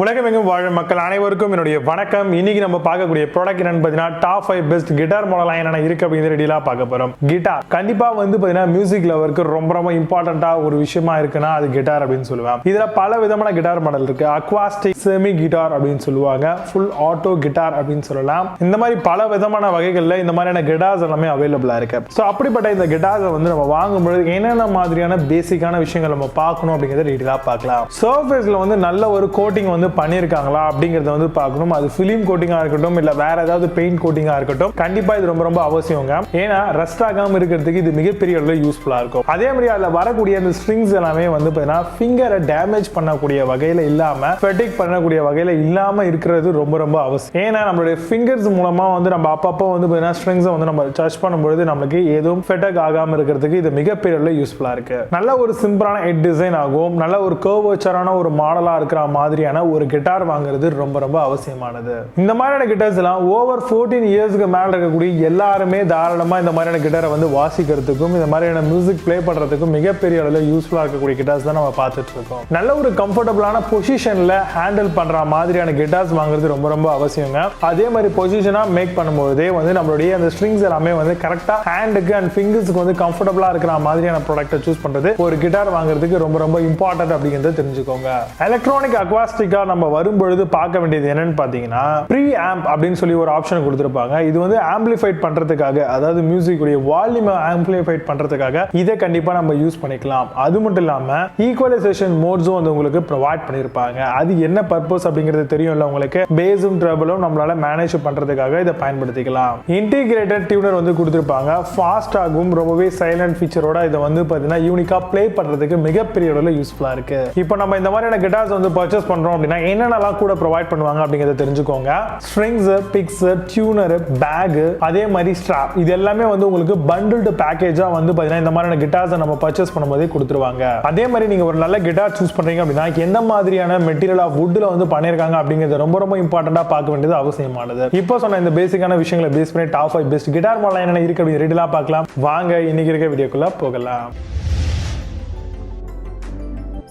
உலகமெங்கும் வாழும் மக்கள் அனைவருக்கும் என்னுடைய வணக்கம். இன்னைக்கு நம்ம பார்க்கக்கூடிய ப்ராடக்ட் என்னன்னு பார்த்தீங்கன்னா டாப் 5 பெஸ்ட் கிட்டார் மாடல் என்னென்ன இருக்கு அப்படிங்கிற டீலாக பார்க்க போறோம். கிட்டார் கண்டிப்பா பார்த்தீங்கன்னா மியூசிக் லவருக்கு ரொம்ப இம்பார்ட்டண்டா ஒரு விஷயமா இருக்குன்னா அது கிட்டார் அப்படின்னு சொல்லுவாங்க. இதுல பல விதமான கிட்டார் மாடல் இருக்கு. அக்வாஸ்டிக், செமி கிட்டார் அப்படின்னு சொல்லுவாங்க, ஃபுல் ஆட்டோ கிட்டார் அப்படின்னு சொல்லலாம். இந்த மாதிரி பல விதமான வகைகள்ல இந்த மாதிரியான கிட்டார்ஸ் எல்லாமே அவைலபிளா இருக்கு. ஸோ அப்படிப்பட்ட இந்த கிட்டார்ஸை நம்ம வாங்கும்போது என்னென்ன மாதிரியான பேசிக்கான விஷயங்கள் நம்ம பார்க்கணும் அப்படிங்கிறத டீலாக பார்க்கலாம். சர்ஃபேஸ்ல நல்ல ஒரு கோட்டிங் பண்ணிருக்காங்களா அப்படிங்கறத பார்க்கணும். அது ஃபிலிம் கோட்டிங்கா இருக்கட்டும் இல்ல வேற ஏதாவது பெயிண்ட் கோட்டிங்கா இருக்கட்டும், கண்டிப்பா இது ரொம்ப அவசியங்க. ஏன்னா ரஸ்ட் ஆகாம இருக்கிறதுக்கு இது மிகப்பெரிய அளவுல யூஸ்ஃபுல்லா இருக்கும். அதே மாதிரி அதுல வரக்கூடிய அந்த ஸ்ட்ரிங்ஸ் எல்லாமே பாத்தீங்கன்னா ஃபிங்கரை டேமேஜ் பண்ணக்கூடிய வகையில இல்லாம, ஃபெட்டிக் பண்ணக்கூடிய வகையில இல்லாம இருக்கிறது ரொம்ப அவசியம். ஏன்னா நம்மளுடைய ஃபிங்கர்ஸ் மூலமா நம்ம அப்பப்போ பாத்தீங்கன்னா ஸ்ட்ரிங்ஸை நம்ம டச் பண்ணும்போது நம்மளுக்கு எதுவும் ஃபெட்டக் ஆகாம இருக்கிறதுக்கு இது மிகப்பெரிய அளவுல யூஸ்ஃபுல்லா இருக்கு. நல்ல ஒரு சிம்பிளான ஹெட் டிசைன் ஆகும், நல்ல ஒரு கர்வச்சரான ஒரு மாடலா இருக்கிற மாதிரியான ஒரு கிட்டார் வாங்குறது ரொம்ப அவசியமானது. இந்த மாதிரியான கிட்டார்ஸ் எல்லாம் ஓவர் 14 இயர்ஸ்க்கு மேல இருக்கக்கூடிய எல்லாருமே தாராளமா இந்த மாதிரியான கிட்டாரை வாசிக்கிறதுக்கும் இந்த மாதிரியான மியூசிக் பிளே பண்றதுக்கும் மிகப்பெரிய அளவில் யூஸ்ஃபுல்லா இருக்கக்கூடிய கிட்டார்ஸ் தான் நம்ம பார்த்துட்டு இருக்கோம். நல்ல ஒரு கம்ஃபர்டபுளான பொசிஷன்ல ஹேண்டில் பண்ற மாதிரியான கிட்டார்ஸ் வாங்குறது ரொம்ப அவசியங்க. அதே மாதிரி பொசிஷனா மேக் பண்ணும்போதே நம்மளுடைய அந்த ஸ்ட்ரிங்ஸ் எல்லாமே கரெக்டா ஹேண்டுக்கு அண்ட் ஃபிங்கர்ஸ்க்கு கம்ஃபர்டபுளா இருக்கிற மாதிரியான ப்ராடக்ட்டை சூஸ் பண்றது ஒரு கிட்டார் வாங்குறதுக்கு ரொம்ப இம்பார்ட்டன்ட் அப்படிங்கறத தெரிஞ்சுக்கோங்க. எலக்ட்ரானிக் அக்வாஸ்டிக்கா நம்ம வரும்பொழுது பார்க்க வேண்டியது என்னன்னு பாத்தீங்கன்னா ப்ரீ ஆம்ப் அப்படின்னு சொல்லி ஒரு ஆப்ஷன் கொடுத்திருப்பாங்க. இது ஆம்பிளிஃபைட் பண்றதுக்காக, அதாவது மியூசிக் உடைய வால்யூம் ஆம்பிளிஃபைட் பண்றதுக்காக இதை கண்டிப்பா நம்ம யூஸ் பண்ணிக்கலாம். அது மட்டும் இல்லாம ஈக்குவலைசேஷன் மோட்ஸும் உங்களுக்கு ப்ரொவைட் பண்ணிருப்பாங்க. அது என்ன பர்பஸ் அப்படிங்கிறது தெரியும்ல உங்களுக்கு. பேஸும் ட்ரபிளும் நம்மளால மேனேஜ் பண்றதுக்காக இதை பயன்படுத்திக்கலாம். இன்டிகிரேட்டட் டியூனர் கொடுத்திருப்பாங்க. ஃபாஸ்ட் ஆகும், ரொம்பவே சைலண்ட் ஃபீச்சரோட இதை பாத்தீங்கன்னா யூனிக்கா பிளே பண்றதுக்கு மிகப்பெரிய அளவில் யூஸ்ஃபுல்லா இருக்கு. இப்போ நம்ம இந்த மாதிரியான கிட்டார்ஸ் பர்ச்சேஸ் பண்றோம் அப்படின்னா என்னென்னலாம் கூட ப்ரொவைட் பண்ணுவாங்க அப்படிங்கறத தெரிஞ்சுக்கோங்க. ஸ்ட்ரிங்ஸ், பிக்ஸ், டியூனர், பேக், அதே மாதிரி ஸ்ட்ராப், இது எல்லாமே உங்களுக்கு பண்டில்டு பேக்கேஜா பாத்தீங்கன்னா இந்த மாதிரியான கிட்டார்ஸ் நம்ம பர்ச்சேஸ் பண்ணும்போதே கொடுத்துருவாங்க. அதே மாதிரி நீங்க ஒரு நல்ல கிட்டார் சூஸ் பண்றீங்க அப்படின்னா எந்த மாதிரியான மெட்டீரியல் ஆஃப் வுட்ல பண்ணிருக்காங்க அப்படிங்கிறது ரொம்ப இம்பார்ட்டண்டா பார்க்க வேண்டியது அவசியமானது. இப்போ சொன்ன இந்த பேசிக்கான விஷயங்களை பேஸ் பண்ணி டாப் 5 பெஸ்ட் கிட்டார் மாடல் என்னென்ன இருக்கு அப்படின்னு ரெடிலா பார்க்கலாம். வாங்க இன்னைக்கு இருக்க வீடியோக்குள்ள போகலாம்.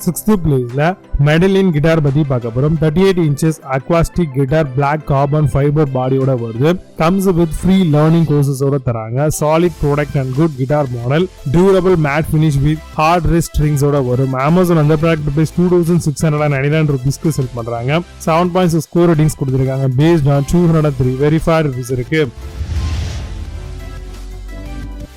6th பிளேஸ்ல Medellin கிட்டார் பத்தி பார்க்க போறோம். 38 inches acoustic guitar black carbon fiber பாடியோட வருது. comes with free learning courses ஓட தராங்க. solid product and good guitar model, durable matte finish with hard wrist strings ஓட வரும். Amazon அந்த ப்ராடக்ட் பிரைஸ் 2699 rupeesக்கு செல் பண்றாங்க. 7.6 score ratings கொடுத்திருக்காங்க. based on 203 verified reviews இருக்கு.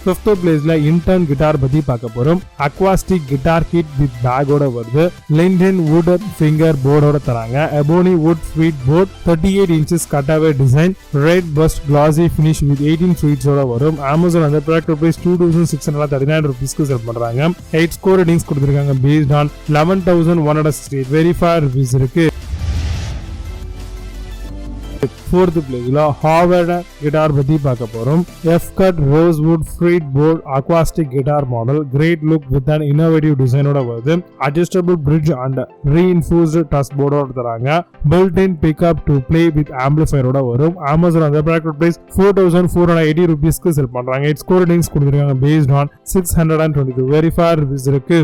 5th பிளேஸ்ல Intern கிட்டார் பத்தி பார்க்க போறோம். acoustic guitar kit with bag ஓட வருது. Linden wooden finger board ஓட தராங்க. ebony wood sweet board, 38 inches cutaway design, red burst glossy finish with 18 feet ஓட வரும். Amazon அந்த ப்ராடக்ட் பிரைஸ் 2639 rupeesக்கு செல் பண்றாங்க. 8 score ratings கொடுத்திருக்காங்க. based on 11168 verified reviews இருக்கு. 4th பிளேஸ்ல Hovner கிட்டார் பத்தி பார்க்க போறோம். F-cut rosewood fretboard acoustic guitar model, great look with an innovative design ஓட வருது. adjustable bridge and reinforced truss board ஓட தராங்க. built-in pickup to play with amplifier ஓட வரும். Amazon அந்த ப்ராடக்ட் பிரைஸ் 4480 rupeesக்கு செல் பண்றாங்க. 8 score ratings கொடுத்திருக்காங்க. based on 622 verified reviews இருக்கு.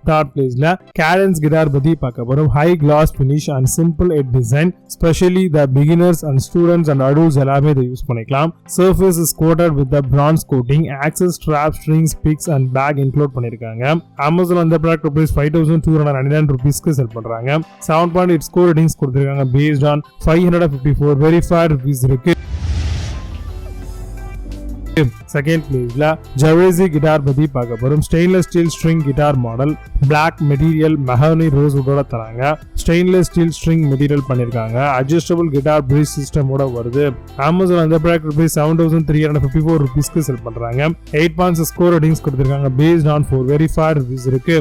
3rd பிளேஸ்ல Kadence கிட்டார் பத்தி பார்க்க போறோம். high gloss finish and simple head design, especially the beginners and students and adults எல்லாமே இதை யூஸ் பண்ணிக்கலாம். surface is coated with the bronze coating, access strap, strings, picks and bag include பண்ணிருக்காங்க. Amazon அந்த product price 5299 rupeesக்கு செல் பண்றாங்க. 7.8 score ratings கொடுத்திருக்காங்க. based on 554 verified reviews இருக்கு. 2nd பிளேஸ்ல JUAREZ guitar பத்தி பார்க்க போறோம். Stainless steel string guitar model, black material, mahogany rosewood ஓட தராங்க. ஸ்டெயின்லெஸ் ஸ்டீல் ஸ்ட்ரிங் மெட்டீரியல் பண்ணிருக்காங்க. adjustable guitar bridge system ஓட வருது. Amazon அந்த ப்ராடக்ட் பிரைஸ் 7354 rupeesக்கு செல் பண்றாங்க. 8.6 score ratings கொடுத்திருக்காங்க. based on 4 verified reviews இருக்கு.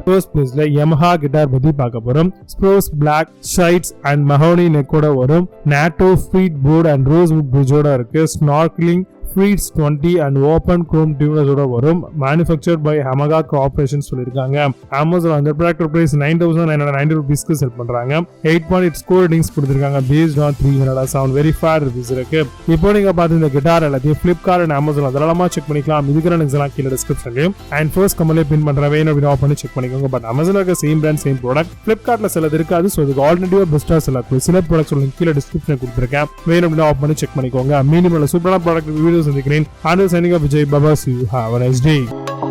1st பிளேஸ்ல YAMAHA கிட்டார் பத்தி பார்க்க போறோம். ஸ்ப்ரோஸ் black sides and mahogany neck ஓட வரும். NATO feet board and rosewood bridge ஓட இருக்கு. snorkeling frets 20 and open chrome டியூனர்ஸோட வரும். மேனுஃபேக்சர்ட் பை YAMAHA கார்பரேஷன் சொல்லியிருக்காங்க. Amazon அந்த ப்ராடக்ட் பிரைஸ் 9,990 ரூபீஸ்க்கு செல் பண்றாங்க. 8.8 ஸ்கோர் ரேட்டிங்ஸ் கொடுத்திருக்காங்க based on 307 very fair reviews இருக்கு. இப்போ நீங்க பார்த்து இந்த கிட்டார் எல்லாத்தையும் Flipkart and Amazon அதெல்லாமா செக் பண்ணிக்கலாம். இதுக்கு நான் எக்ஸாக்ட் கீழ டிஸ்கிரிப்ஷன்லயும் அண்ட் ஃபர்ஸ்ட் கமெண்ட்ல பின் பண்றேன். வேணும் அப்படி ஆஃப் பண்ணி செக் பண்ணிக்கோங்க. பட் Amazonல இருக்க சேம் பிராண்ட் சேம் ப்ராடக்ட் Flipkartல சிலது இருக்காது. ஸோ இதுக்கு ஆல்டர்னேட்டிவா பெஸ்டா சில ப்ராடக்ட்ஸ் லிங்க் கீழ டிஸ்கிரிப்ஷன் கொடுத்திருக்கேன். வேணும் அப்படி ஆஃப் பண்ணி செக் பண்ணிக்கோங்க. மீனிமம் சூப்பரான ப்ராடக்ட் வீடியோஸ் சந்திக்கிறேன். And signing off Vijay Baba. See you have a nice day.